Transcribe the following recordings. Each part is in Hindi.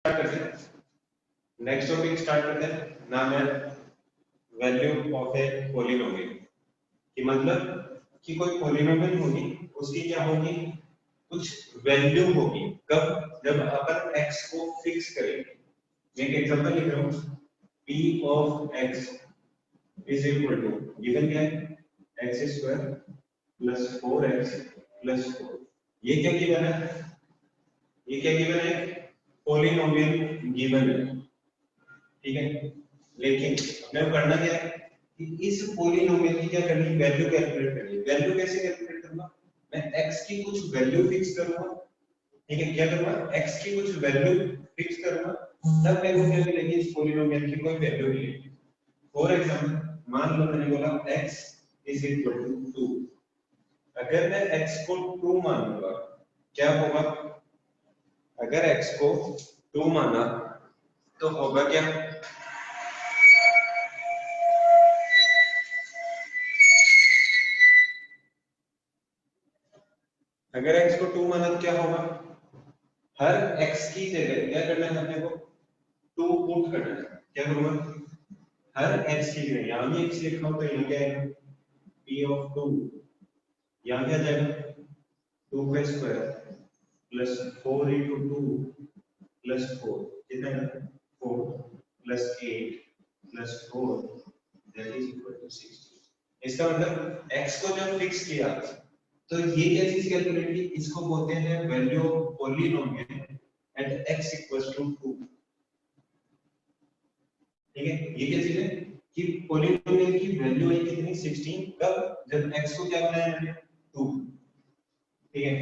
करते हैं, नेक्स्ट टॉपिक स्टार्ट करते हैं। नाम है वैल्यू ऑफ ए पॉलिनोमियल। कि मतलब कि कोई पॉलिनोमियल होगी, उसकी क्या होगी, कुछ वैल्यू होगी। कब? जब अपन x को फिक्स करेंगे। मैं एक एग्जांपल लिख रहा हूं, p of x is equal to, given क्या है, x square plus 4x plus 4। ये क्या गिवन है, ये क्या गिवन है, पॉलिनोमियल गिवन है, ठीक है। लेकिन हमें करना क्या है कि इस पॉलिनोमियल की क्या करनी है, वैल्यू कैलकुलेट करनी है। वैल्यू कैसे कैलकुलेट करूंगा, मैं x की कुछ वैल्यू फिक्स करूंगा, ठीक है। क्या करूंगा, x की कुछ वैल्यू फिक्स करूंगा, तब मेरे को क्या मिलेगी, इस पॉलिनोमियल की कोई वैल्यू मिलेगी। फॉर एग्जांपल, मान लो मैंने बोला x इज इक्वल टू 2। अगर मैं x को 2 मानूंगा, क्या होगा, अगर x को 2 माना तो होगा क्या, अगर x को 2 माना तो क्या होगा, हर x की जगह क्या करना है अपने को, 2 पुट करना है। क्या करूंगा, हर x की जगह, यहां भी x लिखा हो तो यहां क्या है, p ऑफ 2, यहां क्या जाएगा 2 का स्क्वायर प्लस 4 into 2 प्लस 4, कितना है 4 plus 8 plus 4 that is equal to 60। इसका मतलब x को जब फिक्स किया तो ये क्या चीज कैलकुलेट की, इसको बोलते हैं value of polynomial at x equals to 2, ठीक है। ये क्या चीज है कि पॉलिनोमियल की वैल्यू है कितनी, 16। कब? जब x को क्या बनाया हमने, 2, ठीक है।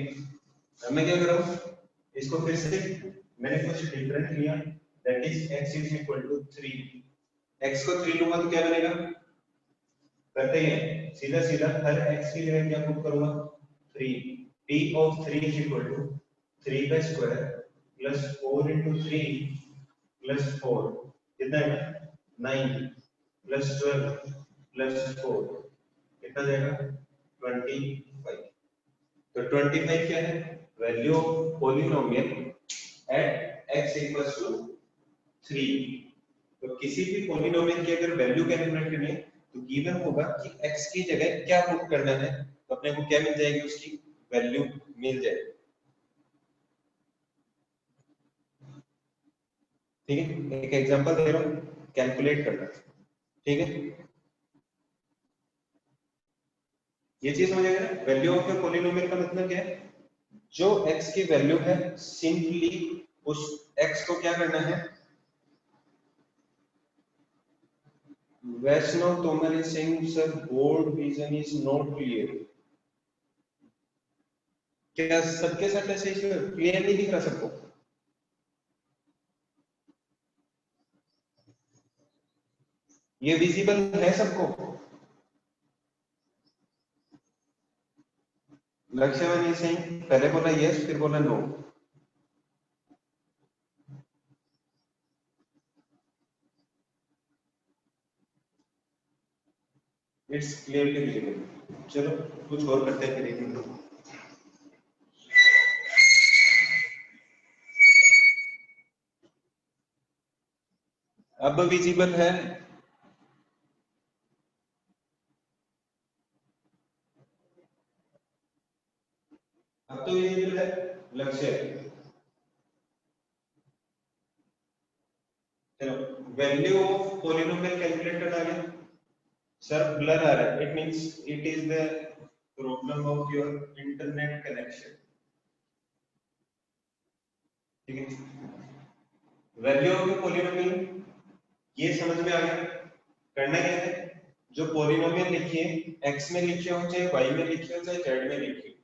अब मैं क्या कर रहा हूं, इसको फिर से मैंने कुछ डिफरेंट लिया, that is x is equal to 3। x को 3 लूंगा तो क्या बनेगा, करते हैं सीधा सीधा, हर x की जगह क्या पुट करूंगा, 3। p of 3 is equal to 3 का स्क्वायर प्लस 4 into 3 प्लस 4, कितना है 9 प्लस 12 प्लस 4, कितना जाएगा 25। तो 25 क्या है, value of polynomial at x equals to 3। तो किसी भी पॉलिनोमियल की अगर वैल्यू कैलकुलेट करनी है तो गिवन होगा कि x की जगह क्या पुट करना है, तो अपने को क्या मिल जाएगी, उसकी वैल्यू मिल जाएगी, ठीक है। एक एग्जांपल दे रहा हूं, कैलकुलेट करना, ठीक है। ये चीज समझ आएगा ना, वैल्यू ऑफ ए पॉलिनोमियल का मतलब क्या है, जो x की वैल्यू है सिंपली उस x को क्या करना है। Vaishnav Tomar is saying sir board vision is not clear. क्या सबके साथ ऐसे क्लियर नहीं दिख रहा सबको? ये विजिबल है सबको? लक्ष्यवान सिंह पहले बोला यस फिर बोला नो। It's clearly visible. चलो कुछ और करते हैं फिर एक मिनट। अब विजिबल है, अब तो विजिबल है लक्ष्य। चलो वैल्यू ऑफ पॉलिनोमियल कैलकुलेटर आ गया। सर ब्लर आ रहा है, it means it is the problem of your internet connection, ठीक है। वैल्यू ऑफ पॉलिनोमियल ये समझ में आ गया। करना क्या है, जो पॉलिनोमियल लिखी है x में लिखी हो चाहे y में लिखी हो चाहे z में लिखी हो,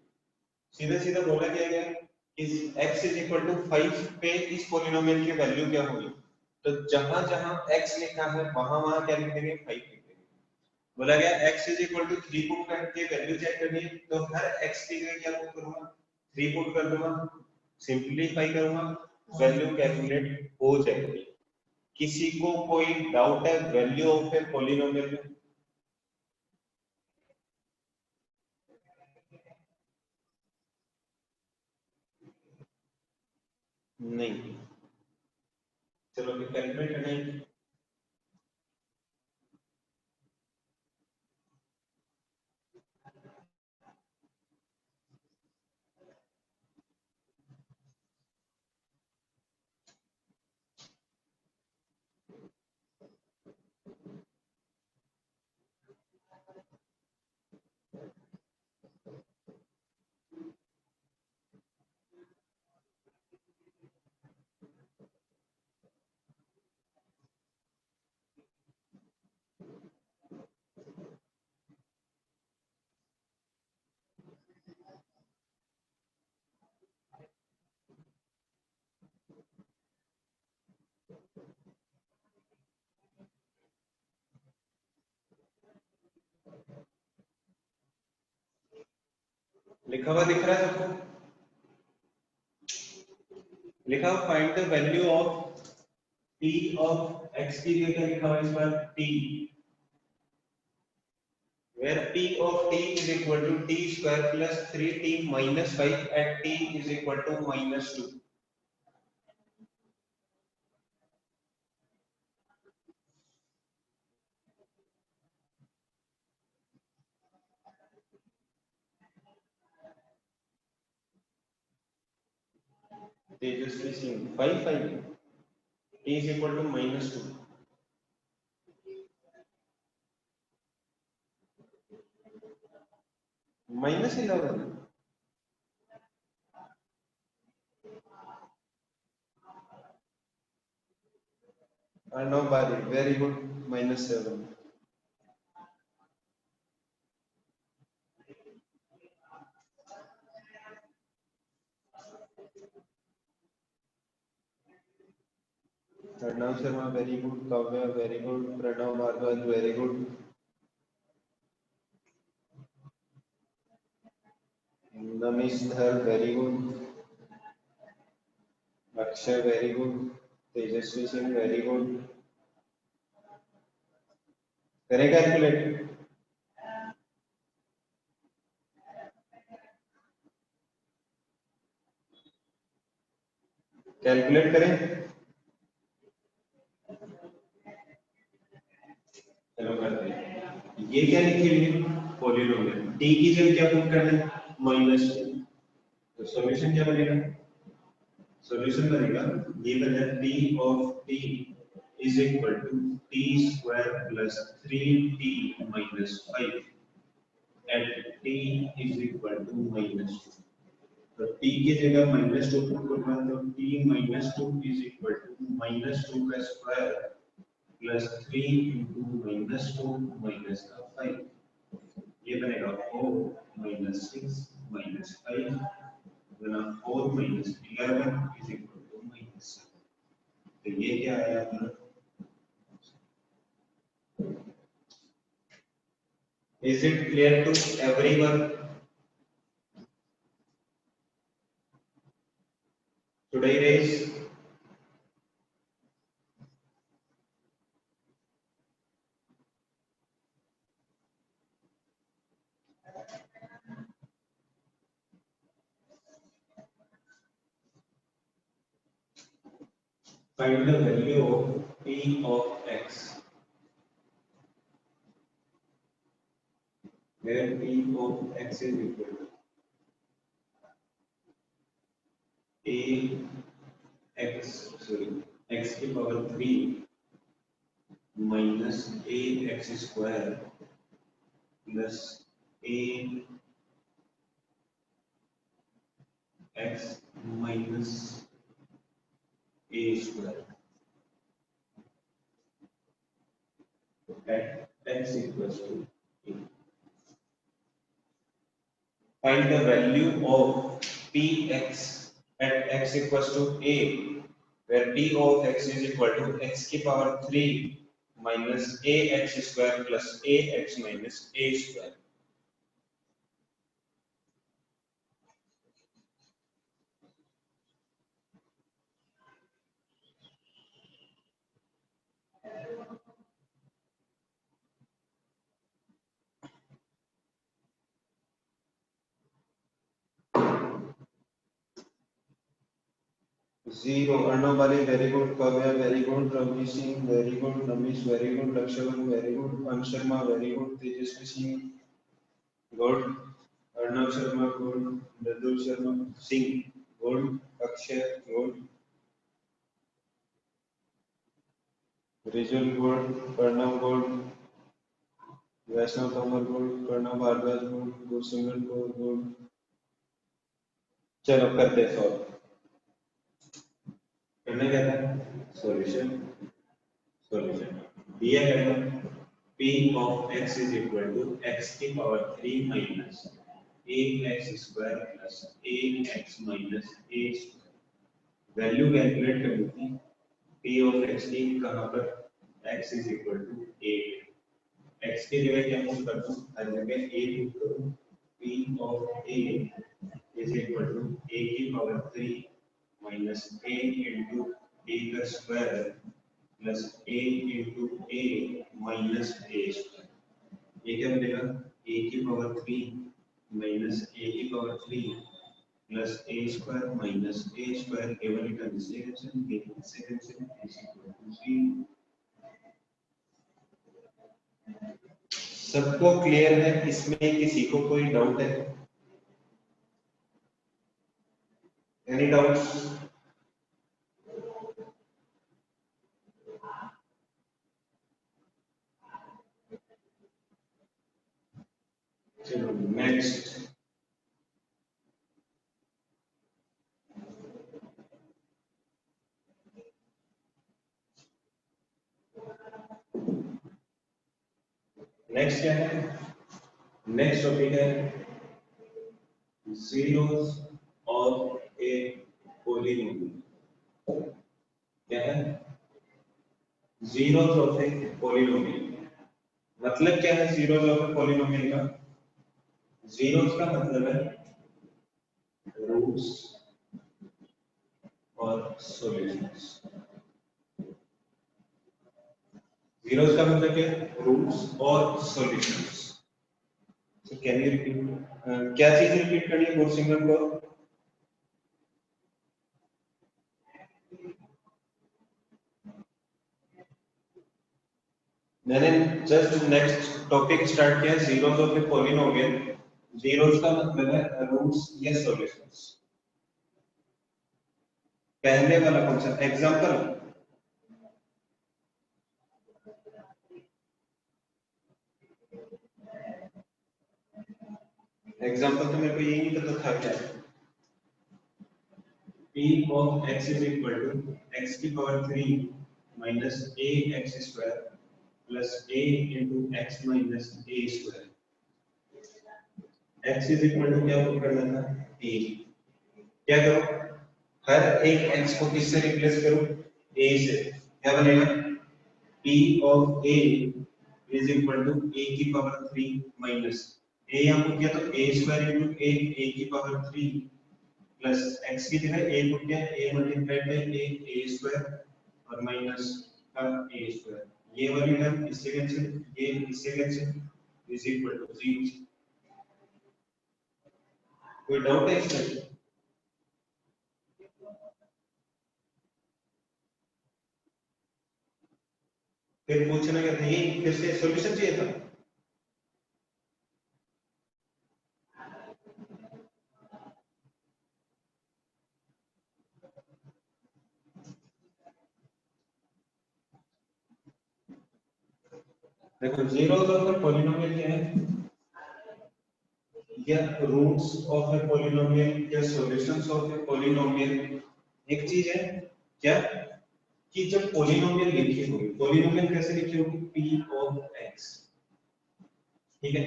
सीधा सीधा बोला क्या गया इस x इज इक्वल टू 5 पे इस पॉलिनोमियल की वैल्यू क्या होगी। तो जहां जहां x लिखा है वहां वहां क्या लिख देंगे, 5 लिख देंगे। बोला गया x is equal to 3 put करके वैल्यू चेक करनी है, तो हर x की जगह क्या पुट करूंगा, 3 पुट कर दूंगा, सिंपलीफाई करूंगा, वैल्यू कैलकुलेट हो जाएगी। किसी को कोई डाउट है वैल्यू ऑफ ए पॉलिनोमियल में? नहीं। चलो फिर कैलकुलेट करें। लिखा हुआ दिख रहा है सबको? लिखा हुआ find the value of p of x की जगह लिखा हुआ इस बार t, where p of t is equal to t square plus 3t minus 5 at t is equal to minus 2. Tejashwi Singh 5 t is equal to minus 2, minus 11. Nobody, very good, minus 7. Pranav Sharma, very good. Kavya, very good. Pranav Bhardwaj, very good. Namish Dhar, very good. Akshay, very good. Tejasvi Singh, very good. करें कैलकुलेट? कैलकुलेट करें? चलो करते हैं। ये क्या लिखी हुई है? पॉलिनोमियल। t की जगह क्या पुट करना है? माइनस 2। तो सॉल्यूशन क्या बनेगा? सॉल्यूशन बनेगा, ये बनेगा p of t is equal to t square plus 3t minus 5 at t is equal to minus 2। तो t की जगह माइनस 2 पुट करना है, तो t minus 2 is equal to minus 2 का square plus 3 into minus 2 minus का 5, ये बनेगा 4 माइनस 6 माइनस 5 गुना 4 minus 11 is equal to minus 7। तो ये क्या आया अपना? Is it clear to everyone? Should I raise? Find the value of p of x, where p of x is equal to a x, sorry, x की power 3 minus a x square plus a x minus a square at x equals to a. Find the value of px at x equals to a, where p of x is equal to x की power 3 minus a x square plus a x minus a square. Zero, Arnav वाले very good, Kavya very good, Ravi Singh very good, Namish very good, Lakshman very good, अन Sharma very good, Tejasvi Singh good, Arnav Sharma good, Mridul Sharma Singh good, Akshay good, Rijul good, Pranav good, Vaishnav Tomar good, Pranav Bhardwaj good, Gursimran good. चलो करते सॉल्व। करना क्या था? सॉल्यूशन। सॉल्यूशन दिया है p of x is equal to x की power 3 minus ax square plus ax minus a square। Value calculate करनी थी p of x की, कहां पर x is equal to 8। x की जगह क्या पुट कर दूं? हर जगह a पुट करूं। p of a is equal to a की power 3 minus a into a का square plus a into a minus a square. ये क्या बनेगा? a की पावर 3 minus a की power 3 plus a square minus a square, केवल इधर से कैंसिल, ये से कैंसिल, is equal to 3। सबको क्लियर है? इसमें किसी को कोई डाउट है? Any doubts? चलो नेक्स्ट। नेक्स्ट क्या है? नेक्स्ट टॉपिक है zeros of a polynomial। क्या है? zeros of a polynomial। मतलब क्या है zeros of a polynomial का? zeros का मतलब है रूट्स और सॉल्यूशंस। zeros का मतलब क्या है? रूट्स और solutions. So can you repeat? क्या चीज रिपीट करनी है गुरसिमरन को? मैंने जस्ट नेक्स्ट टॉपिक स्टार्ट किया, zeros of a polynomial. Zeros का मतलब है रूट्स या सॉल्यूशंस। पहले वाला कौन सा? एग्जांपल। एग्जांपल तो मेरे को यही नहीं पता था क्या है। p of x is equal to x की power 3 minus ax square plus a into x minus a square। x is equal to क्या पुट करना था? a। क्या करो? हर एक x को किससे रिप्लेस करो? a से। क्या बनेगा? p of a is equal to a की पावर 3 minus a यहाँ पुट किया तो a square into a की पावर 3 प्लस x की जगह a पुट किया, a multiplied by a square और माइनस का a स्क्वायर। ये वाली टर्म इससे कैंसिल, ये इससे कैंसिल, इज इक्वल टू 0। कोई डाउट है इसमें? फिर पूछना क्या था? ये फिर से सॉल्यूशन चाहिए था। देखो जीरोस ऑफ ए पॉलिनोमियल क्या है? या रूट्स ऑफ ए पॉलिनोमियल या सॉल्यूशंस ऑफ ए पॉलिनोमियल। एक चीज है क्या कि जब पॉलिनोमियल लिखी होगी, पॉलिनोमियल कैसे लिखी होगी? p of x। ठीक है,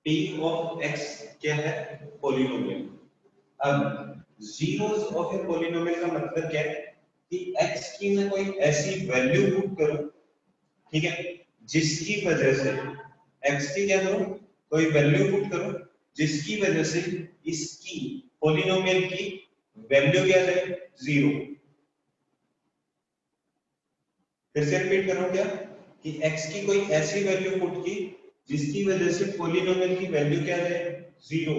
p ऑफ x क्या है? पॉलिनोमियल। अब जीरोस ऑफ ए पॉलिनोमियल का मतलब क्या है कि x की मैं कोई ऐसी वैल्यू पुट करूं, ठीक है, जिसकी वजह से x की क्या करूं? कोई वैल्यू पुट करूं जिसकी वजह से इसकी पॉलिनोमियल की वैल्यू क्या है? 0। फिर से रिपीट करूं क्या कि x की कोई ऐसी वैल्यू पुट की जिसकी वजह से पॉलिनोमियल की वैल्यू क्या है? 0।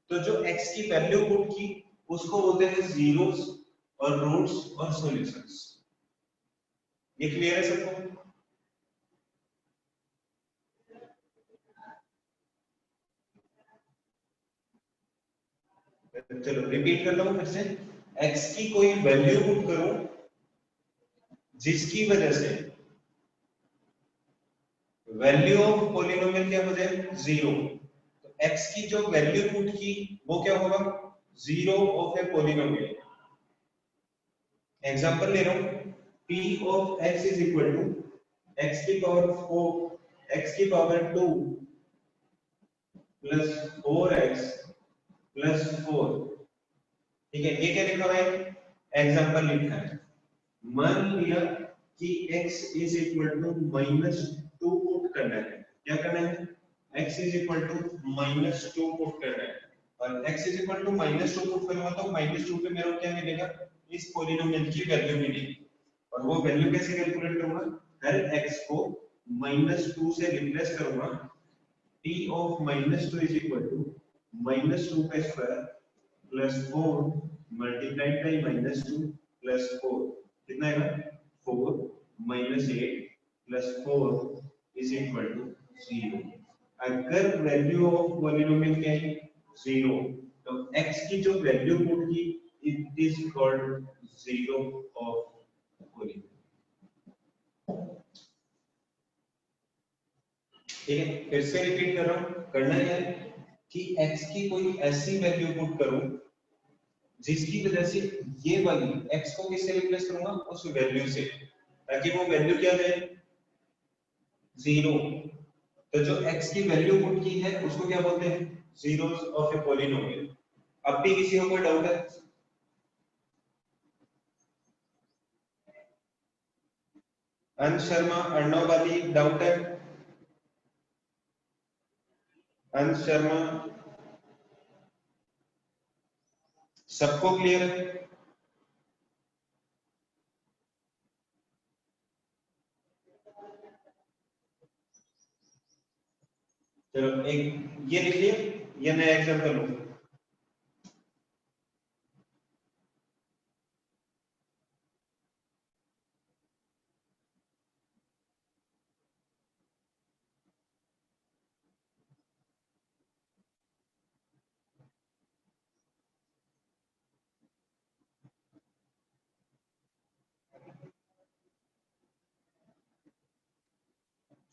तो जो x की वैल्यू पुट की उसको बोलते हैं जीरोस और रूट्स और सॉल्यूशंस। ये क्लियर है सबको? चलो रिपीट करता हूं फिर से। x की कोई वैल्यू पुट करो जिसकी वजह से वैल्यू ऑफ पॉलिनोमियल क्या हो जाए, जीरो। तो x की जो वैल्यू पुट की वो क्या होगा, zero of a polynomial. Example ले रहा हूं, p of x is equal to x की पावर 4, x की पावर 2 प्लस 4x प्लस 4। ठीक है, ये क्या लिखा हुआ है, एग्जांपल लिखा है। मान लिया कि x is equal to -2 put करना है। क्या करना है, x is equal to -2 put करना है। और x is equal to -2 put करूंगा तो -2 पे मेरे को क्या मिलेगा, इस पॉलिनोमियल की वैल्यू मिलेगी। और वो वैल्यू कैसे कैलकुलेट करूंगा, हर x को -2 से रिप्लेस करूंगा। p of -2 is equal to -2 का square plus 4 multiplied by -2 plus 4। कितना आएगा, 4 minus 8 plus 4 is equal to 0। अगर वैल्यू ऑफ पॉलिनोमियल क्या है, 0, तो x की जो वैल्यू पुट की it is called 0 of polynomial. ठीक है, फिर से रिपीट कर रहा हूं। करना है कि x की कोई ऐसी वैल्यू पुट करूं जिसकी वजह से ये वाली x को किससे रिप्लेस करूंगा, उस वैल्यू से, ताकि वो वैल्यू क्या जाए, 0। तो जो x की वैल्यू पुट की है उसको क्या बोलते हैं, जीरोस ऑफ ए पॉलिनोमियल। अब भी किसी को कोई डाउट है? अंश शर्मा, अर्णव वाली डाउट है? अंश शर्मा, सबको क्लियर है? चलो एक ये लिख लिया, ये नया एग्जांपल लूं।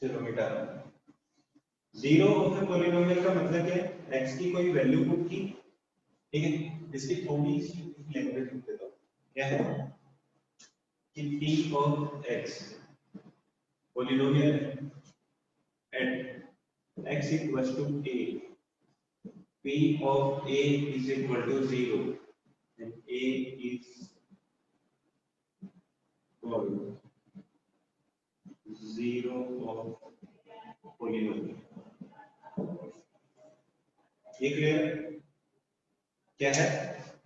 चलो बेटा, जीरो ऑफ ए पॉलिनोमियल का मतलब क्या है, x की कोई वैल्यू पुट की। ठीक है, इसकी थोड़ी सी लैंग्वेज लिख देता हूं। क्या है कि p ऑफ x पॉलिनोमियल है at x equals to a, p of a is equal to 0 and a is called 0 of polynomial। ये क्लियर है? क्या है,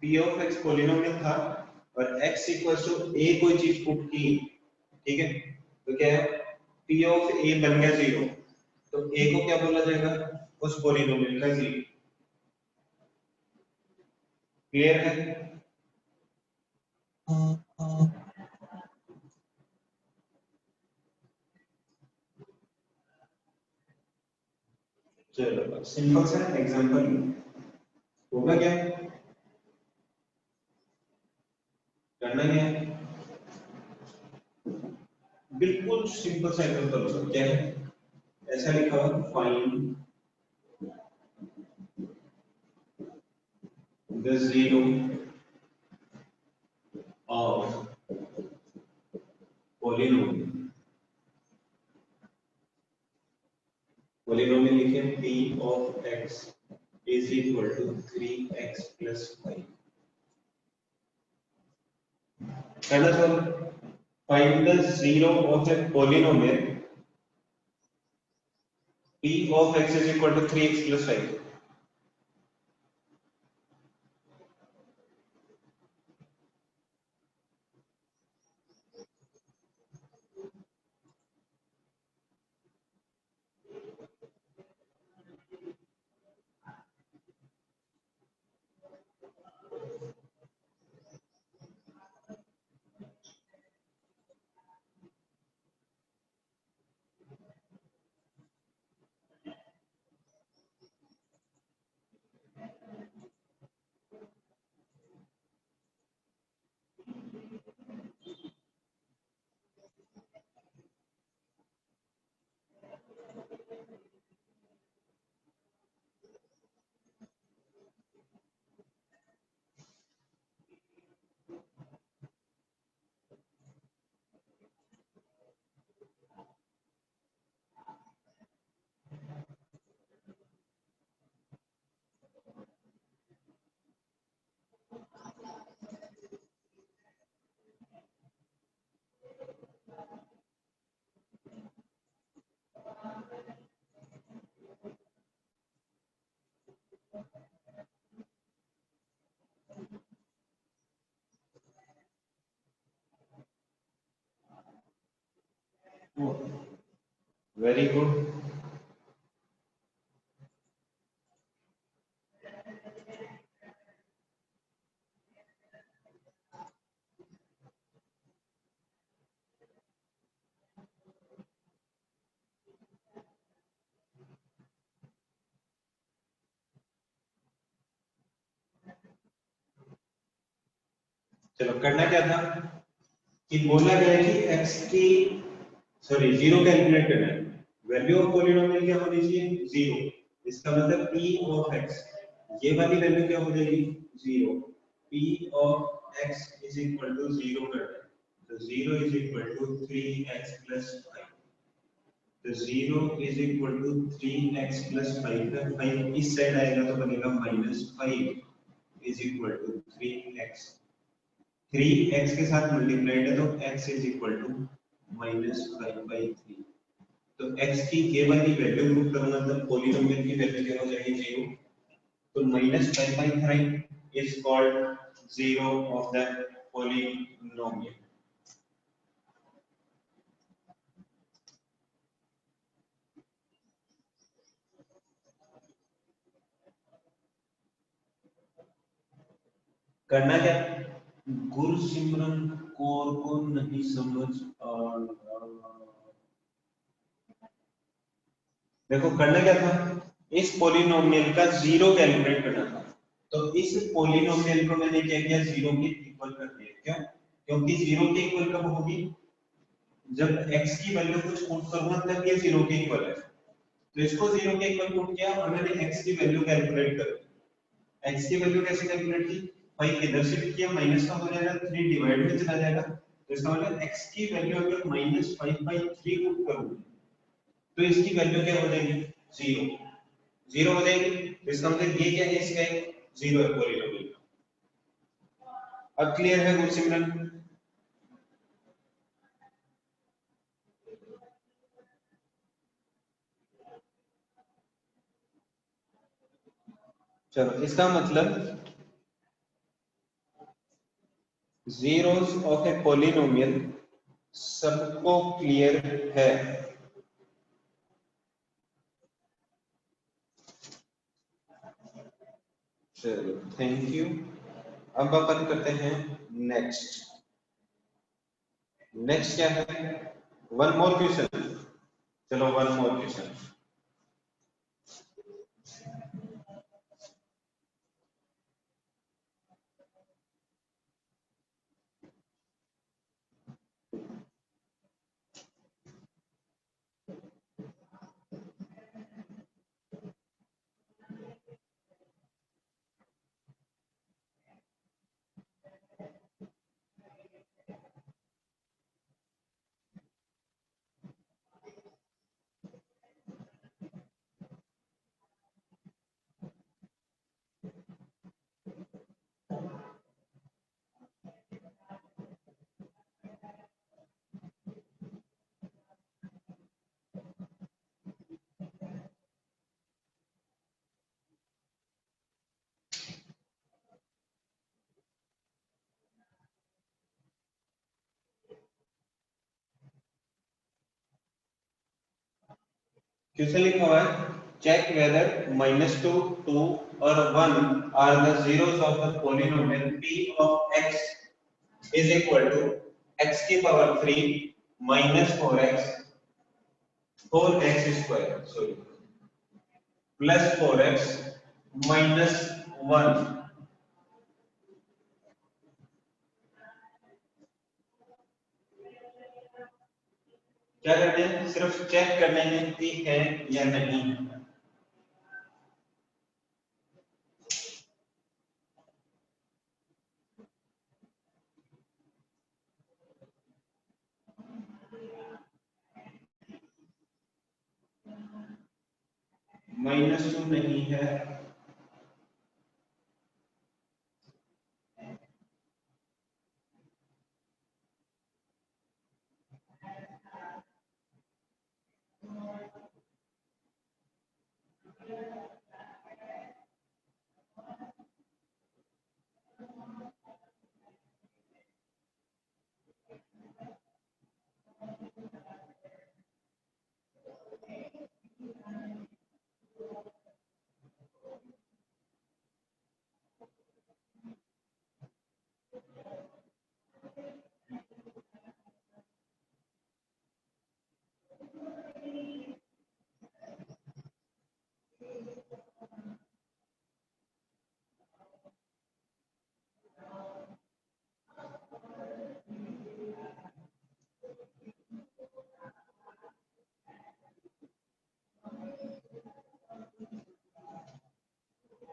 p of x पॉलिनोमियल था और x इक्वल्स टू a कोई चीज पुट की। ठीक है, तो क्या है, p of a बन गया 0, तो a को क्या बोला जाएगा, उस पॉलिनोमियल का 0। क्लियर है? चलो सिंपल सा एग्जांपल होगा क्या, करना क्या है, बिल्कुल सिंपल सा एग्जांपल होगा। क्या है, ऐसा लिखा हुआ, find the zero of polynomial. Polynomial लिखे p of x is equal to 3x plus 5। करना sir, find the zero of a polynomial p of x is equal to 3x plus 5। Very good. चलो करना क्या था कि बोला गया कि x की सॉरी जीरो कैलकुलेट करना है। वैल्यू ऑफ पॉलिनोमियल क्या होनी चाहिए जीरो। इसका मतलब p ऑफ x ये वाली वैल्यू क्या हो जाएगी zero. p of x is equal to zero करना है तो zero is equal to 3x plus 5। तो zero is equal to 3x plus 5 है 5 इस साइड आएगा तो बनेगा minus 5 is equal to 3x। 3x के साथ मल्टीप्लाइड है तो x is equal to minus 5/3। तो x की ये वाली वैल्यू पुट करूंगा तब पॉलिनोमियल की वैल्यू क्या हो जाएगी जीरो। तो minus 5/3 is called zero of the polynomial. करना क्या गुरसिमरन कौर को नहीं समझ आ रहा। देखो करना क्या था इस पॉलिनोमियल का जीरो कैलकुलेट करना था। तो इस पॉलिनोमियल को मैंने क्या किया जीरो के इक्वल कर दिया। क्यों क्योंकि जीरो के इक्वल कब होगी जब x की वैल्यू कुछ पुट करूंगा तब ये जीरो के इक्वल है। तो इसको जीरो के इक्वल पुट किया और मैंने x की वैल्यू कैलकुलेट कर दी। x की वैल्यू कैसे कैलकुलेट की भाई इधर से भी किया माइनस का हो जाएगा 3 डिवाइड में चला जाएगा। तो इसका मतलब x की वैल्यू अगर -5/3 पुट करूं तो इसकी वैल्यू क्या हो जाएगी जीरो। जीरो हो जाएगी तो इसका मतलब ये क्या है इसका जीरो है पॉलिनोमियल। अब क्लियर है गुरसिमरन। चलो इसका मतलब zeros ऑफ ए पॉलिनोमियल सबको क्लियर है। चलो थैंक यू। अब अपन करते हैं नेक्स्ट। नेक्स्ट क्या है वन मोर क्वेश्चन। चलो वन मोर क्वेश्चन। क्वेश्चन लिखा हुआ है चेक वेदर -2 2 और 1 are the zeros of the polynomial p of x is equal to x की power 3 4x square sorry plus 4x minus 1। क्या करते हैं सिर्फ चेक करने हैं कि है या नहीं। -2 नहीं है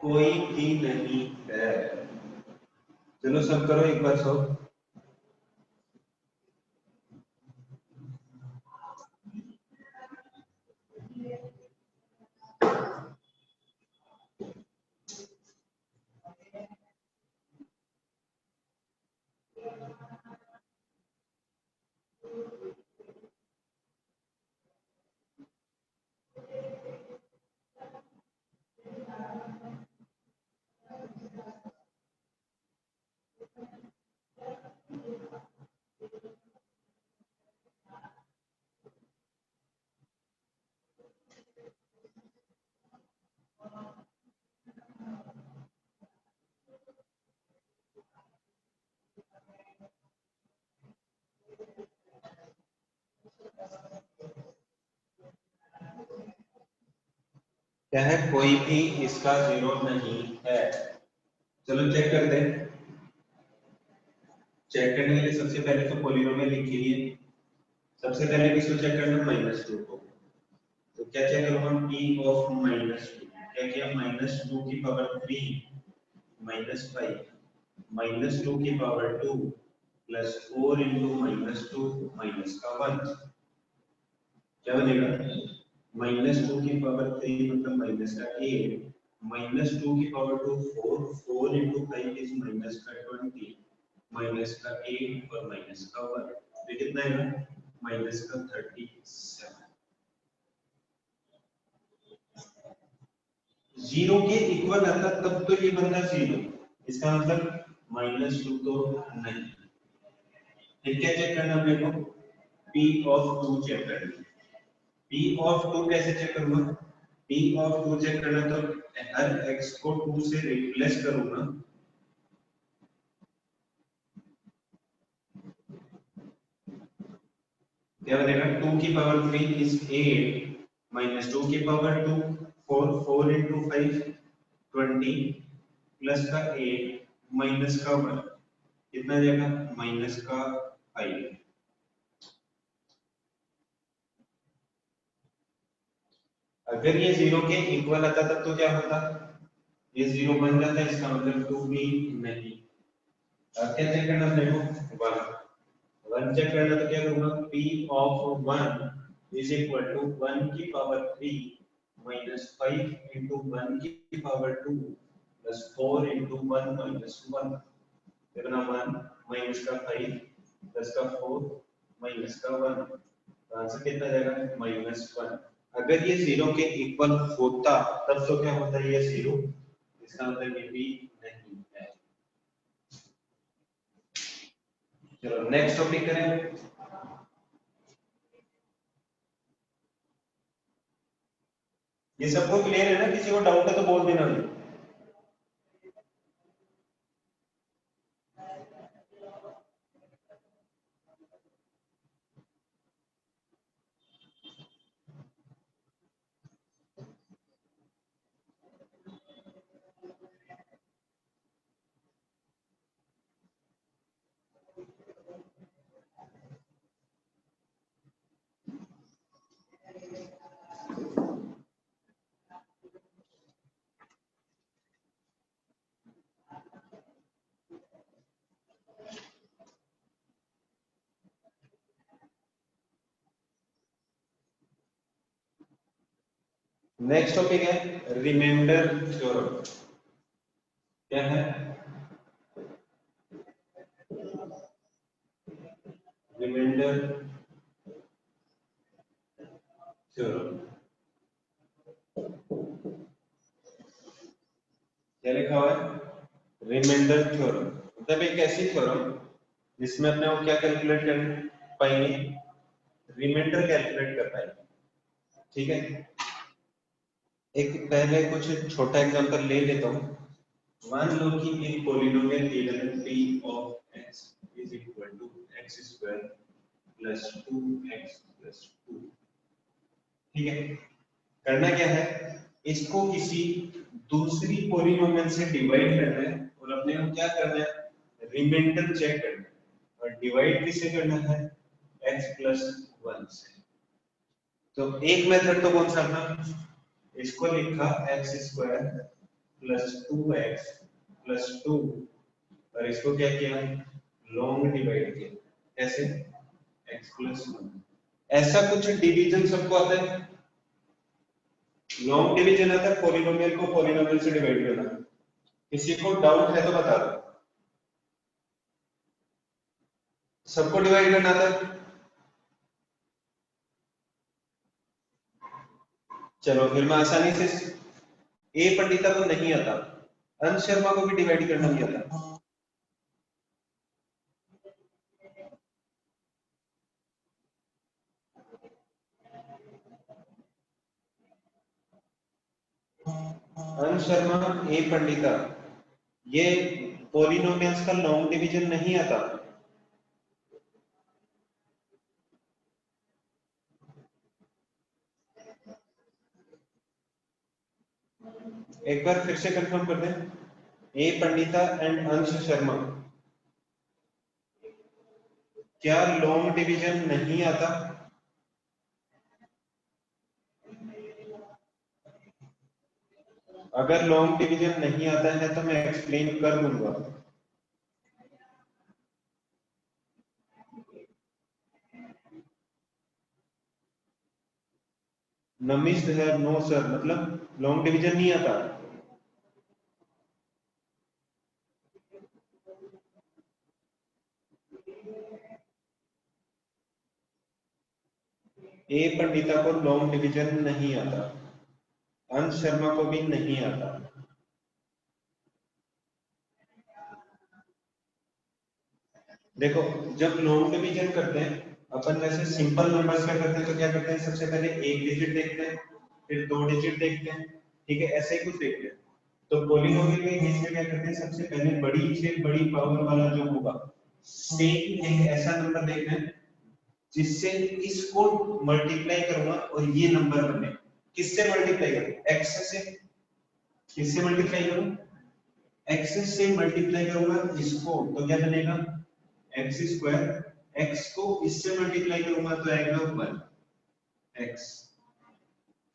कोई भी नहीं है। चलो सब करो एक बार सो। क्या है, कोई भी इसका जीरो नहीं है। चलो चेक करते हैं। चेक करने के लिए सबसे पहले तो पॉलिनोमियल लिख लिए। सबसे पहले किसको चेक करना, -2 को। तो क्या चेक करूंगा, p ऑफ -2। क्या किया, -2 की पावर 3 -5 -2 की पावर 2 प्लस 4 इंटू -2 माइनस का 1। क्या बनेगा, -2 की पावर 3 मतलब माइनस का 8, -2 की पावर 2 4, 4 इंटू 5 इज माइनस का 20, माइनस का 8 और माइनस का 1, तो कितना है, माइनस का 37। जीरो के इक्वल आता तब तो ये बनना जीरो, इसका मतलब -2 तो नहीं। फिर क्या चेक करना मेरे को, p ऑफ 2 चेक करना। p ऑफ 2 कैसे चेक करूंगा, p ऑफ 2 चेक करना तो हर x को 2 से रिप्लेस करूंगा। क्या बनेगा, 2 की पावर 3 इज 8 -2 की पावर 2 4, 4 इंटू 5 20 प्लस का 8 माइनस का 1, कितना जाएगा, माइनस का 5। अगर ये जीरो के इक्वल आता तब तो क्या होता, ये जीरो बन जाता है, इसका मतलब 2 भी नहीं। अब क्या चेक करना मेरे को, 1 चेक करना तो क्या करूंगा, p of 1 is equal to 1 की पावर 3 माइनस 5 इंटू 1 की पावर 2 प्लस 4 इंटू 1 माइनस 1, कितना 1 माइनस का 5 प्लस का 4 माइनस का 1, तो आंसर कितना जाएगा, -1। अगर ये जीरो के इक्वल होता तब तो क्या होता है, ये जीरो, इसका मतलब ये भी नहीं है। चलो नेक्स्ट टॉपिक करें। ये सबको क्लियर है ना, किसी को डाउट है तो बोल देना। नेक्स्ट टॉपिक है रिमाइंडर थ्योरम। क्या है, रिमाइंडर थ्योरम। क्या लिखा हुआ है, रिमाइंडर थ्योरम, मतलब एक ऐसी थ्योरम जिसमें अपने को क्या कैलकुलेट कर पाएंगे, रिमाइंडर कैलकुलेट कर पाएंगे। ठीक है, एक पहले कुछ छोटा एग्जांपल ले लेता हूँ। मान लो कि एक पॉलिनोमियल गिवन है p of x is equal to x square plus 2x plus 2। ठीक है, करना क्या है, इसको किसी दूसरी पॉलिनोमियल से डिवाइड करना है और अपने को क्या करना है, रिमाइंडर चेक करना है। और डिवाइड किससे करना है, x प्लस 1 से। तो एक मेथड तो कौन सा था, इसको लिखा x square plus 2x plus 2 और इसको क्या किया, लॉन्ग डिवाइड किया, ऐसे x प्लस 1। ऐसा कुछ डिवीजन सबको आता है, लॉन्ग डिवीजन आता है पॉलिनोमियल को पॉलिनोमियल से डिवाइड करना। किसी को डाउट है तो बता दो, सबको डिवाइड करना आता है? चलो फिर मैं आसानी से, ए पंडिता को नहीं आता, अंश शर्मा को भी डिवाइड करना नहीं आता। अंश शर्मा, ए पंडिता, ये पॉलिनोमियल्स का लॉन्ग डिवीजन नहीं आता। एक बार फिर से कंफर्म कर दें, ए पंडिता एंड अंश शर्मा क्या लॉन्ग डिवीजन नहीं आता? अगर लॉन्ग डिवीजन नहीं आता है तो मैं एक्सप्लेन कर दूंगा। नमित है, नो सर, मतलब लॉन्ग डिवीजन नहीं आता। ए पंडिता को लॉन्ग डिवीजन नहीं आता, अंश शर्मा को भी नहीं आता। देखो जब लॉन्ग डिवीजन करते हैं अपन, वैसे सिंपल नंबर्स का करते हैं तो क्या करते हैं, सबसे पहले एक डिजिट देखते हैं, फिर दो डिजिट देखते हैं, ठीक है, ऐसे ही कुछ देखते हैं। तो पॉलिनोमियल के केस में क्या करते हैं, सबसे पहले बड़ी से बड़ी पावर वाला जो होगा, सेम एक ऐसा नंबर देखना है जिससे इसको मल्टीप्लाई करूंगा और ये नंबर बने। किससे मल्टीप्लाई करूं, एक्स से। किससे मल्टीप्लाई करूं, एक्स से मल्टीप्लाई करूंगा इसको तो क्या बनेगा, एक्स स्क्वायर। एक्स को इससे मल्टीप्लाई करूंगा तो आएगा 1 एक्स,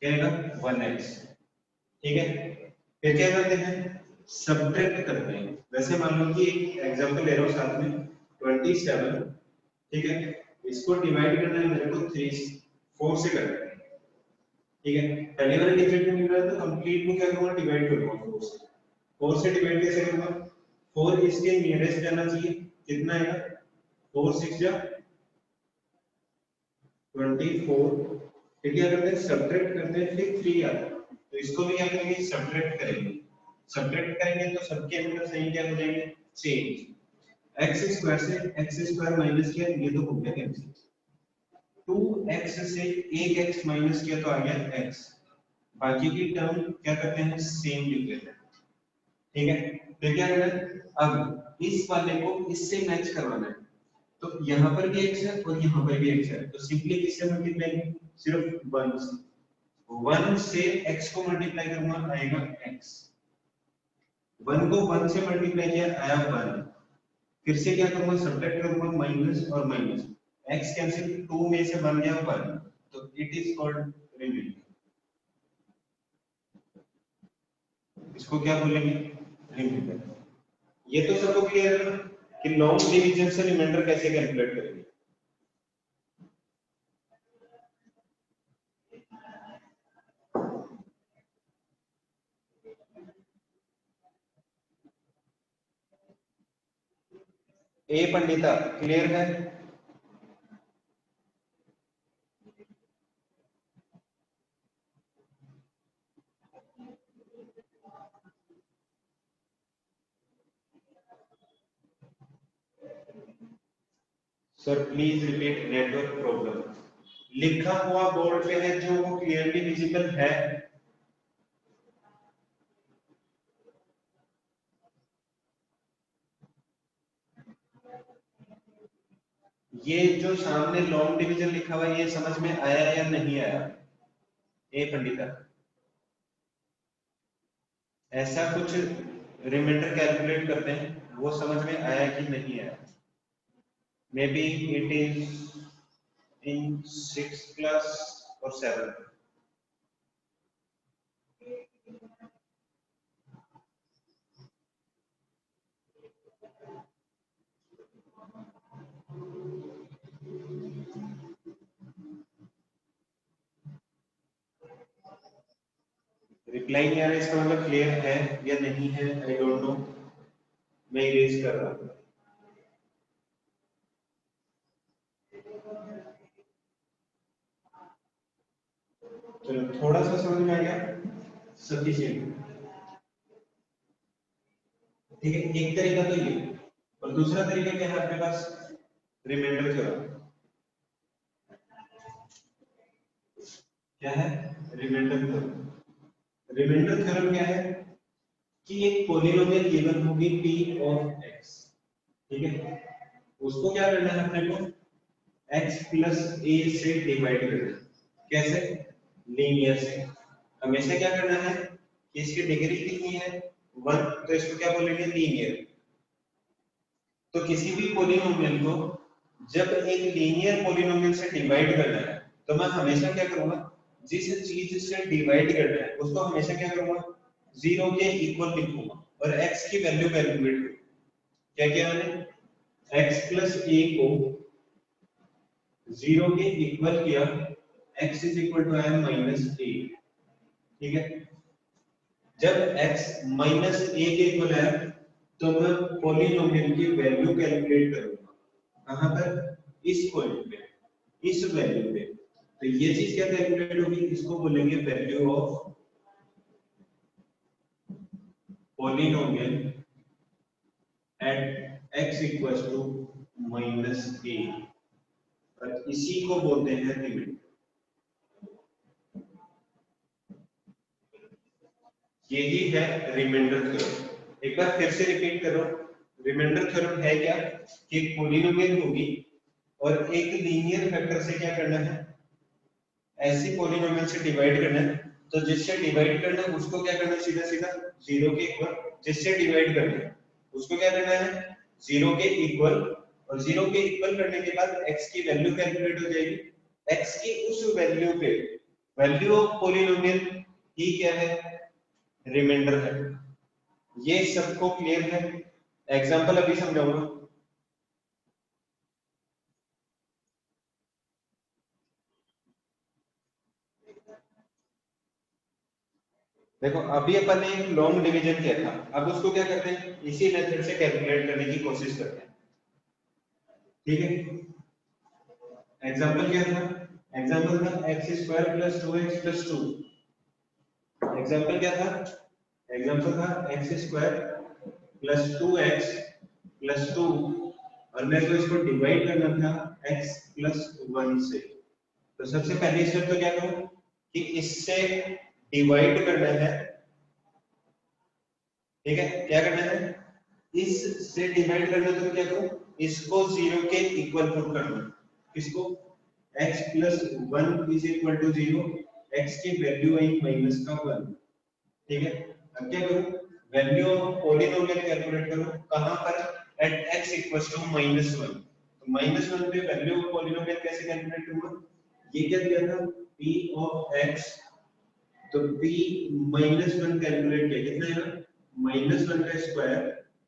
क्या आएगा 1 एक्स, ठीक है। फिर क्या करते हैं, सब्ट्रैक्ट करते हैं। वैसे मान लो कि एक एग्जांपल ले रहा हूं साथ में, 27, ठीक है, इसको डिवाइड करना है मेरे को 3 4 से करना है, ठीक है। पहले वाले डिजिट में मिल रहा है तो कंप्लीट में क्या करूंगा, डिवाइड करूंगा 4 से। 4 से डिवाइड कैसे करूंगा, 4 इसके नियरेस्ट जाना चाहिए, कितना आएगा, 4 6 जा 24। फिर क्या करते हैं, सब्ट्रैक्ट करते हैं, फिर 3 आता है, तो इसको भी क्या करेंगे, सब्ट्रैक्ट करेंगे। सब्ट्रैक्ट करेंगे तो सबके अंदर साइन क्या हो जाएंगे, चेंज। एक्स स्क्वायर से एक्स स्क्वायर माइनस किया, ये तो हो गया कैंसिल। 2x से एक x माइनस किया तो आ गया x। बाकी की टर्म क्या करते हैं, सेम लिख लेते हैं, ठीक है। फिर क्या करना है, अब इस वाले को इससे मैच करवाना है, तो यहाँ पर भी x है और यहाँ पर भी x है, तो सिंपली किससे मल्टीप्लाई, सिर्फ 1 से। 1 से x को मल्टीप्लाई करूंगा आएगा x, 1 को 1 से मल्टीप्लाई किया आया 1। फिर से क्या करूंगा, सब्ट्रैक्ट करूंगा, माइनस और माइनस, x कैंसिल, 2 में से बन गया 1, तो इट इज कॉल्ड रिमाइंडर। इसको क्या बोलेंगे, रिमाइंडर। ये तो सबको क्लियर है कि लॉन्ग डिवीजन से रिमाइंडर कैसे कैलकुलेट करेंगे। ए पंडिता क्लियर है? Sir please repeat, network problem. लिखा हुआ बोर्ड पे है जो वो क्लियरली विजिबल है। ये जो सामने लॉन्ग डिवीजन लिखा हुआ है ये समझ में आया या नहीं आया, ए पंडिता? ऐसा कुछ रिमाइंडर कैलकुलेट करते हैं, वो समझ में आया कि नहीं आया? May be it is in 6th class और 7th। रिप्लाई नहीं आ रहा है, इसका मतलब क्लियर है या नहीं है, आई डोंट नो। मैं इरेज कर रहा हूँ। चलो थोड़ा सा समझ में आ गया, सफिशिएंट। ठीक है, एक तरीका तो ये, और दूसरा तरीका क्या है आपके पास, रिमाइंडर थ्योरम। क्या है? Remainder theorem. रिमाइंडर थ्योरम क्या है कि एक पॉलिनोमियल गिवन होगी p ऑफ x, ठीक है, उसको क्या करना है अपने को, x प्लस a से डिवाइड करना है। कैसे? लीनियर से। हमेशा क्या करना है कि इसकी डिग्री कितनी है, 1, तो इसको क्या बोलेंगे, लीनियर। तो किसी भी पॉलिनोमियल को जब एक लीनियर पॉलिनोमियल से डिवाइड करना है, तो मैं हमेशा क्या करूंगा, जिस चीज से डिवाइड करना है उसको हमेशा क्या करूंगा, 0 के इक्वल लिखूंगा और x की वैल्यू कैलकुलेट करूंगा। क्या किया मैंने, x प्लस a को 0 के इक्वल किया, x is equal to m minus a, ठीक है। जब x माइनस a के इक्वल है, तो मैं पॉलिनोमियल की वैल्यू कैलकुलेट करूंगा। कहां पर, इस पॉइंट पे, इस वैल्यू पे। तो ये चीज क्या कैलकुलेट होगी, इसको बोलेंगे value of polynomial at x equals to minus a, और इसी को बोलते हैं रिमाइंडर। यही है रिमाइंडर थ्योरम। एक बार फिर से रिपीट करो, रिमाइंडर थ्योरम है क्या कि एक पॉलिनोमियल होगी और एक लीनियर फैक्टर से क्या करना है, ऐसी पॉलिनोमियल से डिवाइड करना है, तो जिससे डिवाइड करना है उसको क्या करना है, सीधा सीधा 0 के इक्वल, जिससे डिवाइड करना है उसको क्या करना है, 0 के इक्वल, और 0 के इक्वल करने के बाद x की वैल्यू कैलकुलेट हो जाएगी। x की उस वैल्यू पे, वैल्यू ऑफ पॉलिनोमियल ही क्या है, रिमाइंडर है। ये सबको क्लियर है? एग्जांपल अभी समझाऊंगा। देखो अभी अपन ने एक लॉन्ग डिवीजन किया था, अब उसको क्या करते हैं, इसी मेथड से कैलकुलेट करने की कोशिश करते हैं, ठीक है। एग्जांपल क्या था, एग्जांपल था x square plus 2x plus 2। Example क्या था, एग्जांपल था x square plus 2x plus 2, और मेरे को इसको डिवाइड करना था x प्लस 1 से। तो सबसे पहली स्टेप तो क्या करूं कि इससे डिवाइड करना है, ठीक है। क्या करना है, इस से डिवाइड करना है, तो क्या करूं, इसको 0 के इक्वल पुट करना। किसको, x plus 1 is equal to 0, x की वैल्यू आई माइनस का 1, ठीक है। अब क्या करूं, वैल्यू ऑफ पॉलिनोमियल कैलकुलेट करूं, कहां पर, एट x इक्वल्स टू -1। तो -1 पे वैल्यू ऑफ पॉलिनोमियल कैसे कैलकुलेट करूंगा, ये क्या दिया था, p ऑफ x, तो p -1 कैलकुलेट किया, कितना है, -1 का स्क्वायर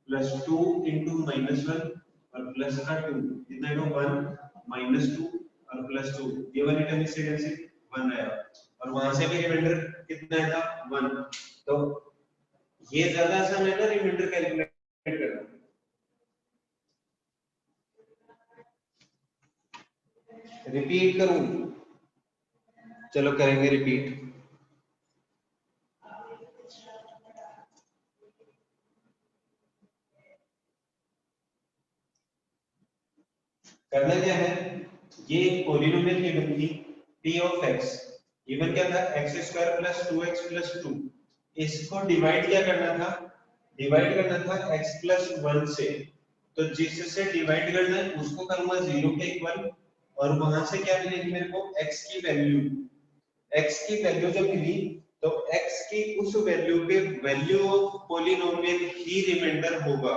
प्लस 2 इंटू -1 और प्लस का 2, कितना है, 1 -2 और प्लस 2, ये वाली टर्म इससे कैंसिल, 1 आया, और वहां से भी रिमाइंडर कितना आया था, 1। तो ये ज्यादा आसान है ना रिमाइंडर कैलकुलेट करना। रिपीट करूं, चलो करेंगे रिपीट। करना क्या है, ये पॉलिनोमियल गिवन थी p ऑफ x, गिवन क्या था, x square plus 2x plus 2, इसको डिवाइड क्या करना था, डिवाइड करना था x प्लस 1 से। तो जिससे डिवाइड करना है उसको करूंगा 0 के इक्वल, और वहां से क्या मिलेगी मेरे को, x की वैल्यू, x की वैल्यू जब मिली, तो x की उस वैल्यू पे वैल्यू ऑफ पॉलिनोमियल ही रिमाइंडर होगा।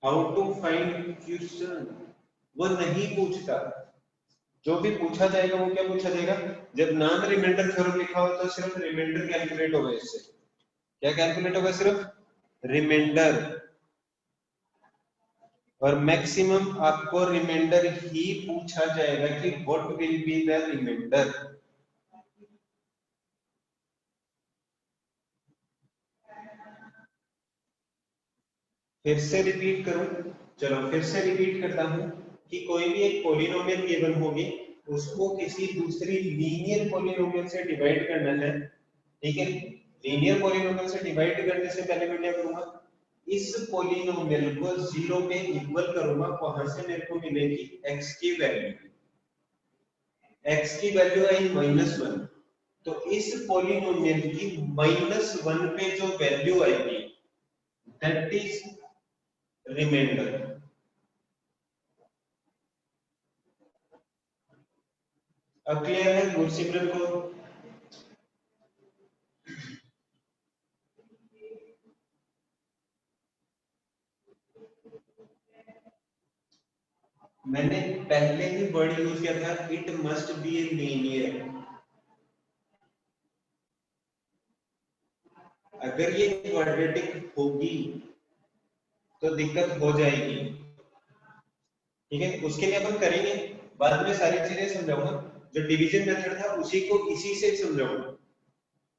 हाउ टू फाइंड क्वेश्चन, वो नहीं पूछता, जो भी पूछा जाएगा वो क्या पूछा जाएगा, जब नाम रिमाइंडर थ्योरम लिखा हो तो सिर्फ रिमाइंडर कैलकुलेट होगा, इससे क्या कैलकुलेट होगा, सिर्फ रिमाइंडर, और मैक्सिमम आपको रिमाइंडर ही पूछा जाएगा कि what will be the remainder. फिर से रिपीट करूं, चलो फिर से रिपीट करता हूं कि कोई भी एक पॉलिनोमियल गिवन होगी, उसको किसी दूसरी लीनियर पॉलिनोमियल से डिवाइड करना है, ठीक है। लीनियर पॉलिनोमियल से डिवाइड करने से पहले मैं क्या करूंगा, इस पॉलिनोमियल को जीरो पे इक्वल करूंगा, वहां से मेरे को मिलेगी x की वैल्यू, x की वैल्यू आई -1, तो इस पॉलिनोमियल की -1 पे जो वैल्यू आएगी दैट इज रिमाइंडर। अब क्लियर है गुरसिमरन को? मैंने पहले ही वर्ड यूज किया था, it must be a linear. अगर ये क्वाड्रेटिक होगी तो दिक्कत हो जाएगी, ठीक है। उसके लिए अपन करेंगे, बाद में सारी चीजें समझाऊंगा, जो डिवीजन मेथड था उसी को इसी से समझाऊंगा,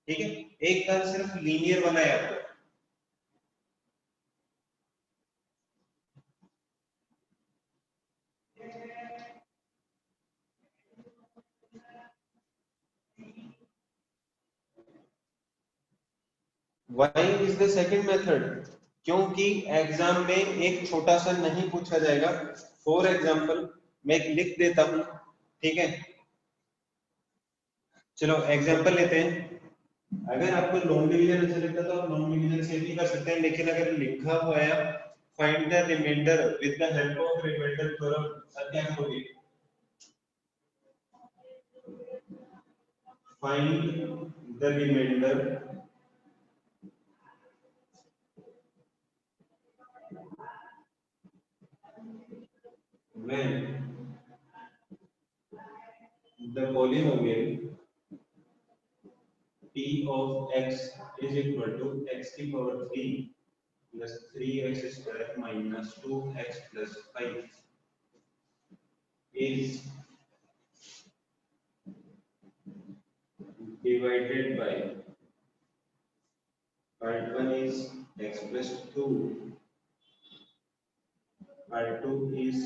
ठीक है। एक बार सिर्फ लीनियर वाला याद रखो। Why is the second method? क्योंकि एग्जाम में एक छोटा सा नहीं पूछा जाएगा। फॉर एग्जाम्पल मैं एक लिख देता हूं, ठीक है। चलो एग्जाम्पल लेते हैं। अगर आपको लॉन्ग डिवीजन अच्छा लगता है तो आप लॉन्ग डिवीजन से भी कर सकते हैं, लेकिन अगर लिखा हुआ है find the remainder with the help of remainder theorem, अब क्या करोगे? Find the remainder when the polynomial p of x is equal to x की power 3 plus 3x square minus 2x plus 5 is divided by part 1 is x plus 2, part 2 is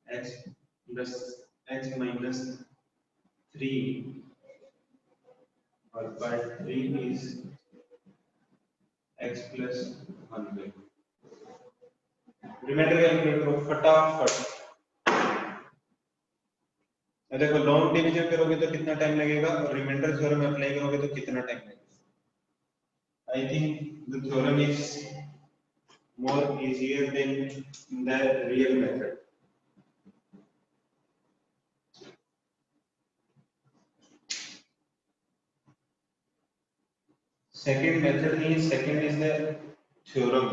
x plus x minus 3 और part 3 is x plus 100। Remainder calculate करो फटाफट। देखो लॉन्ग डिवीजन करोगे तो कितना टाइम लगेगा और रिमाइंडर थ्योरम अप्लाई करोगे तो कितना टाइम लगेगा। I think the theorem is more easier than the real method. Second method is, second is the theorem.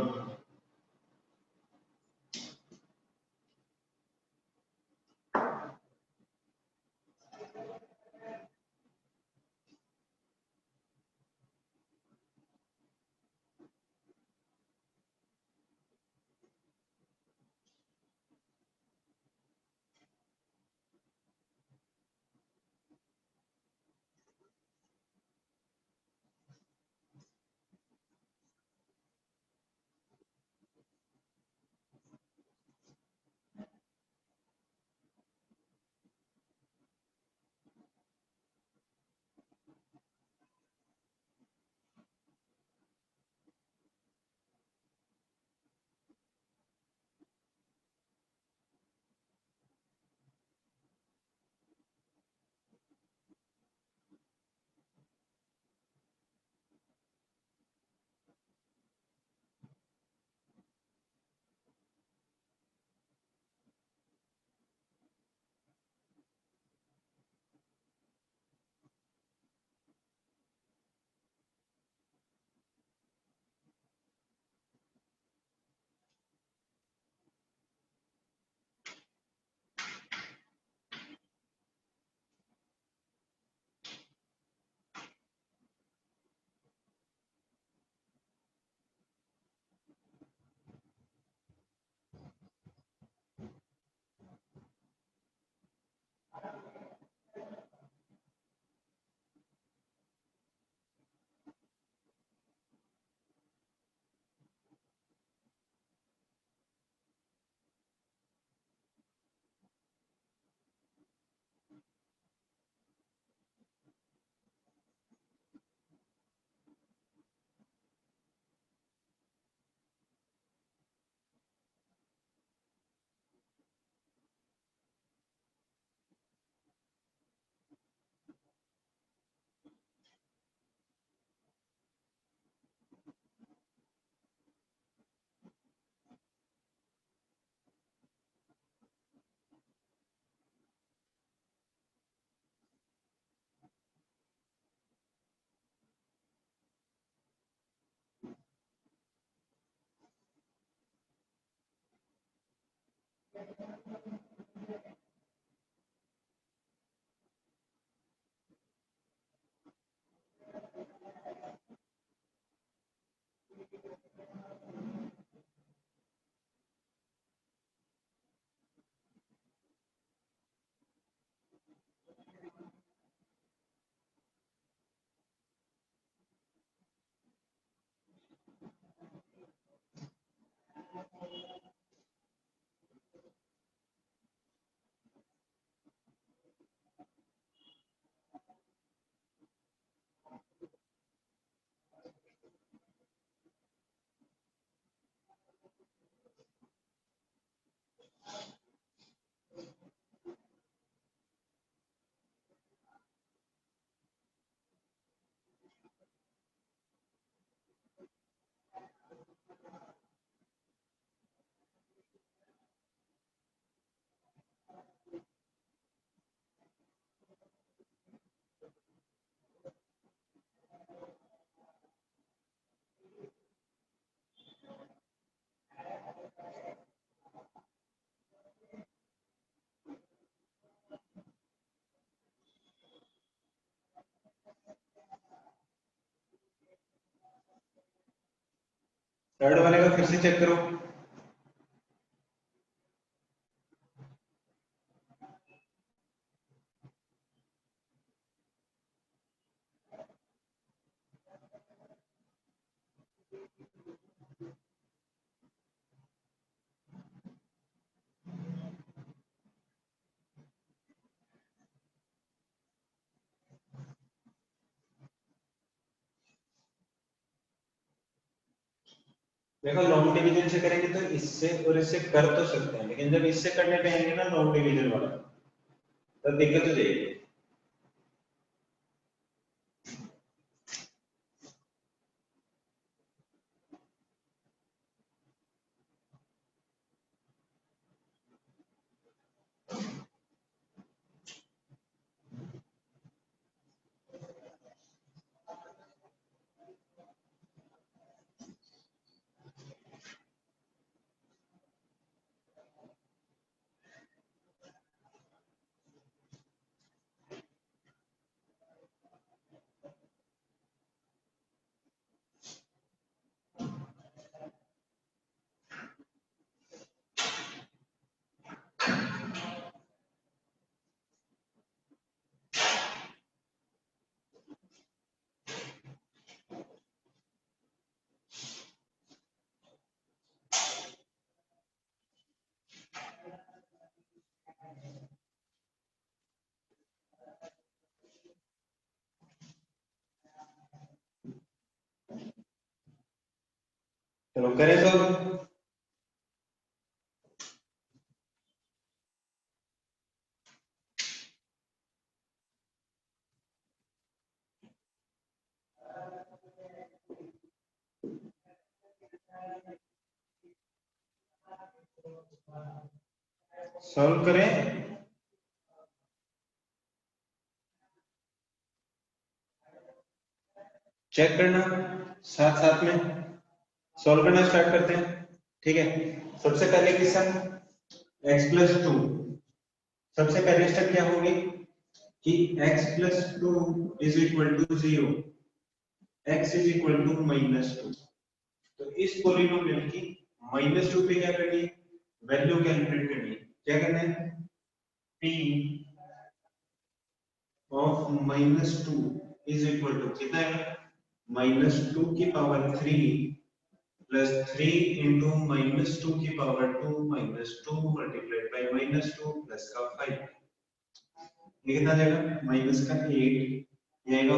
Third वाले का फिर से चेक करो। देखो लॉन्ग डिवीजन से करेंगे तो इससे और इससे कर तो सकते हैं, लेकिन जब इससे करने पे आएंगे ना लॉन्ग डिवीजन वाला, तब दिक्कत हो जाएगी। चलो करें तो सॉल्व करें। चेक करना साथ साथ में, सॉल्व करना स्टार्ट करते हैं। ठीक है, सबसे पहले क्वेश्चन x+2, सबसे पहले स्टेप क्या होगी कि x+2 is equal to 0, x is equal to -2। तो इस पॉलिनोमियल की -2 पे क्या करनी है, वैल्यू कैलकुलेट करनी है। क्या करना है, p of -2 is equal to कितना है, -2 की पावर 3 प्लस 3 इंटू -2 की पावर 2 -2 मल्टीप्लाइड बाई -2 प्लस का 5। ये कितना जाएगा, माइनस का 8, ये आएगा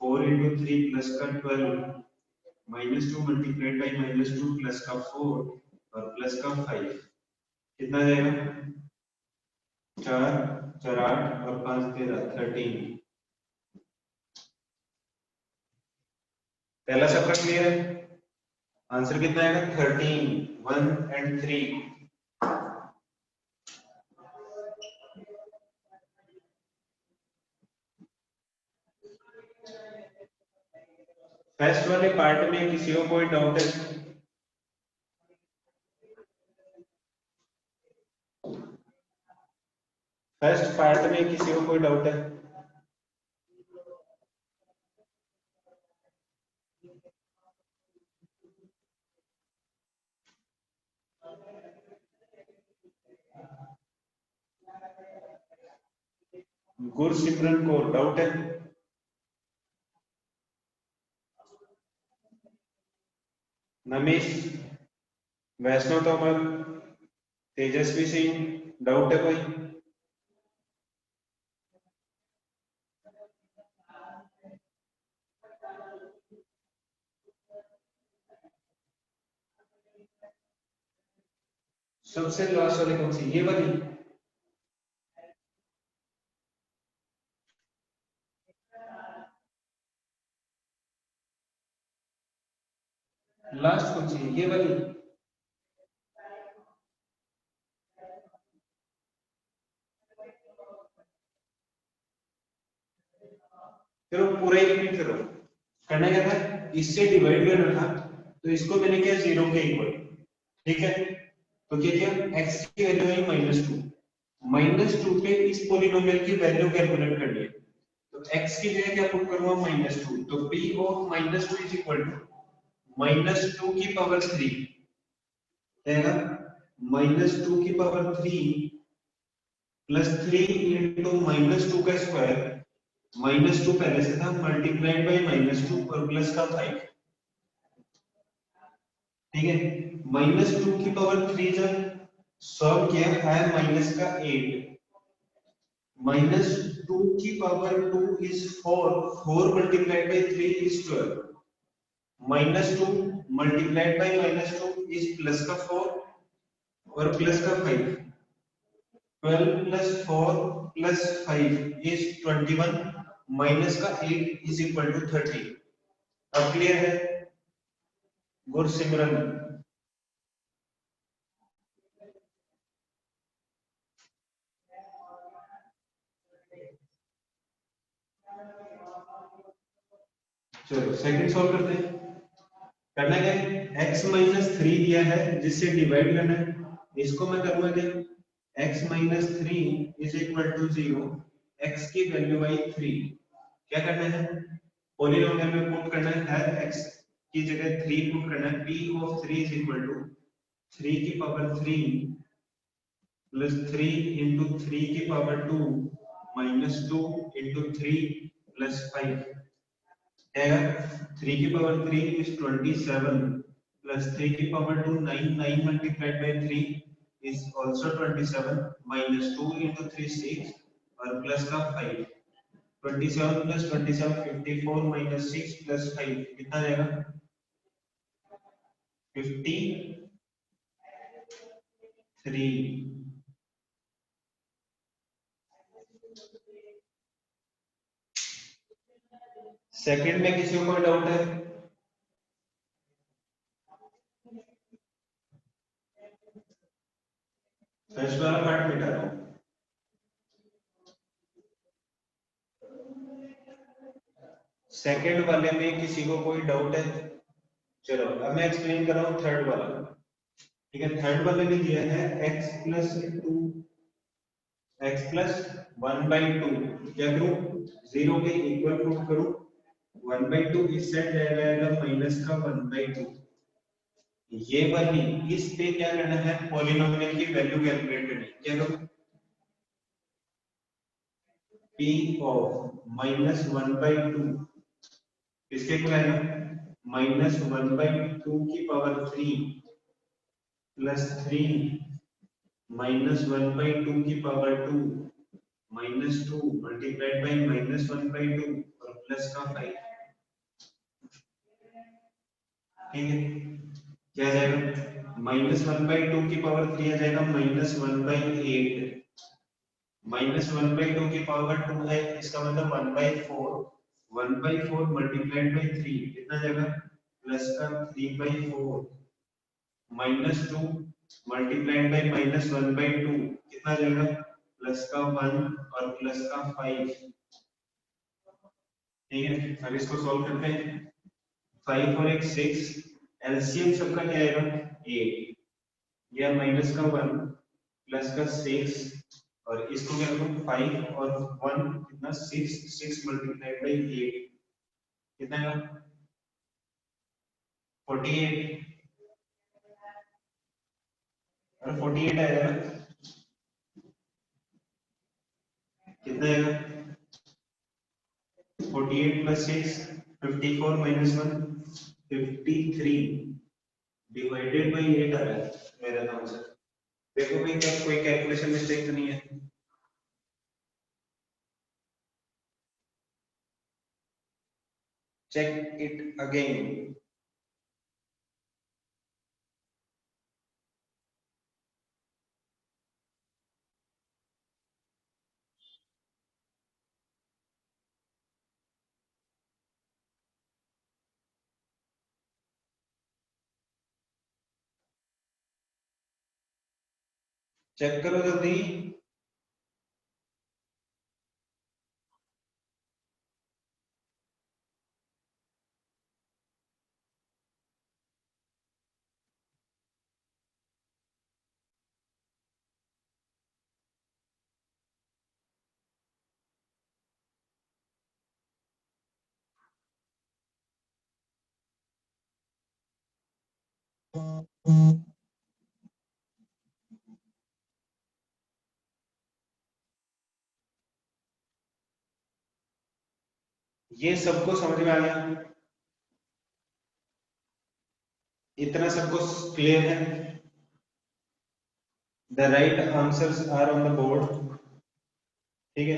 4 इंटू 3 प्लस का 12, -2 मल्टीप्लाइड बाई -2 प्लस का 4 और प्लस का 5, कितना जाएगा, 4 4 8 और 5 13 13। पहला चैप्टर क्लियर है, आंसर कितना आएगा 13, 1 एंड 3। फर्स्ट वाले पार्ट में किसी को कोई डाउट है? फर्स्ट पार्ट में किसी को कोई डाउट है? गुरसिमरन को डाउट है? नमेश, वैष्णव तोमर, तेजस्वी सिंह, डाउट है कोई? सबसे लास्ट वाली कौन सी, ये वाली? लास्ट कौन सी है, ये वाली? चलो पूरा ही रिपीट करो। करना क्या था, इससे डिवाइड करना था, तो इसको मैंने किया 0 के इक्वल। ठीक है, तो क्या किया, x की वैल्यू है -2, -2 पे इस पॉलिनोमियल की वैल्यू कैलकुलेट करनी है। तो x की जगह क्या पुट करूंगा, -2, तो p of -2 is equal to -2 की पावर 3 रहेगा, -2 की पावर 3 प्लस 3 इंटू -2 का स्क्वायर, -2 पहले से था, मल्टीप्लाइड बाई -2 और प्लस का 5। ठीक है, -2 की पावर 3 जब सॉल्व किया है, माइनस का 8, -2 की power 2 is 4, 4 multiplied by 3 is 12, -2 multiplied by -2 is plus का 4 और प्लस का 5, 12 प्लस 4 प्लस 5 इज 21, माइनस का 8 इज इक्वल टू 30। अब क्लियर है? गुरसिमरन, चलो सेकंड सॉल्व करते हैं। करना क्या है, x माइनस 3 दिया है जिससे डिवाइड करना है, इसको मैं करूंगा क्या, x minus 3 is equal to 0, x की वैल्यू बाई 3। क्या करना है, पॉलिनोमियल में पुट करना है, x की जगह 3 पुट करना है, p of 3 is equal to 3 की पावर 3 प्लस 3 इंटू 3 की पावर 2 माइनस 2 इंटू 3 प्लस 5 है। 3 की पावर 3 इज 27 प्लस 3 की power 2 9, 9 multiplied by 3 is also 27, minus 2 into 3 6 और प्लस का 5, 27 प्लस 27 54 माइनस 6 प्लस 5 कितना आएगा, 53। सेकंड में किसी को कोई डाउट है? फर्स्ट वाला पार्ट मिटा दो। सेकंड वाले में किसी को कोई डाउट है? चलो अब मैं एक्सप्लेन कर रहा हूँ थर्ड वाला। ठीक है, थर्ड वाले में दिया है x प्लस 2, x प्लस 1/2, क्या करूं, 0 के इक्वल पुट करूं, 1/2 इस साइड जाएगा माइनस का 1/2। ये वाली इस पे क्या करना है, पॉलिनोमियल की वैल्यू कैलकुलेट करनी है। क्या करूं, p ऑफ -1/2 इसके इक्वल आएगा -1/2 की पावर 3 प्लस 3 -1/2 की पावर 2 -2 मल्टीप्लाइड बाई -1/2 और प्लस का 5। ठीक है, क्या आ जाएगा, -1/2 की पावर 3 आ जाएगा -1/8, -1/2 की पावर 2 है, इसका मतलब 1/4, 1/4 मल्टीप्लाइड बाई 3 कितना आ जाएगा, प्लस का 3/4, -2 मल्टीप्लाइड बाई -1/2 कितना आ जाएगा, प्लस का 1 और प्लस का 5। ठीक है, अब इसको सॉल्व करते हैं। 5 और 1 6, एलसीएम सबका क्या आएगा, 8, यह माइनस का 1 प्लस का 6 और इसको क्या करूँ 5 और 1 कितना 6 मल्टीप्लाइड बाई 8 कितना है 48 और 48 आएगा कितना आएगा 48 प्लस 6 54 माइनस 1 53 डिवाइडेड बाई 8 आ रहा है मेरा नाम से देखो भाई क्या कोई कैलकुलेशन मिस्टेक तो नहीं है check it again चेक करो जल्दी ये सबको समझ में आ गया इतना सबको क्लियर है the right answers are on the board ठीक है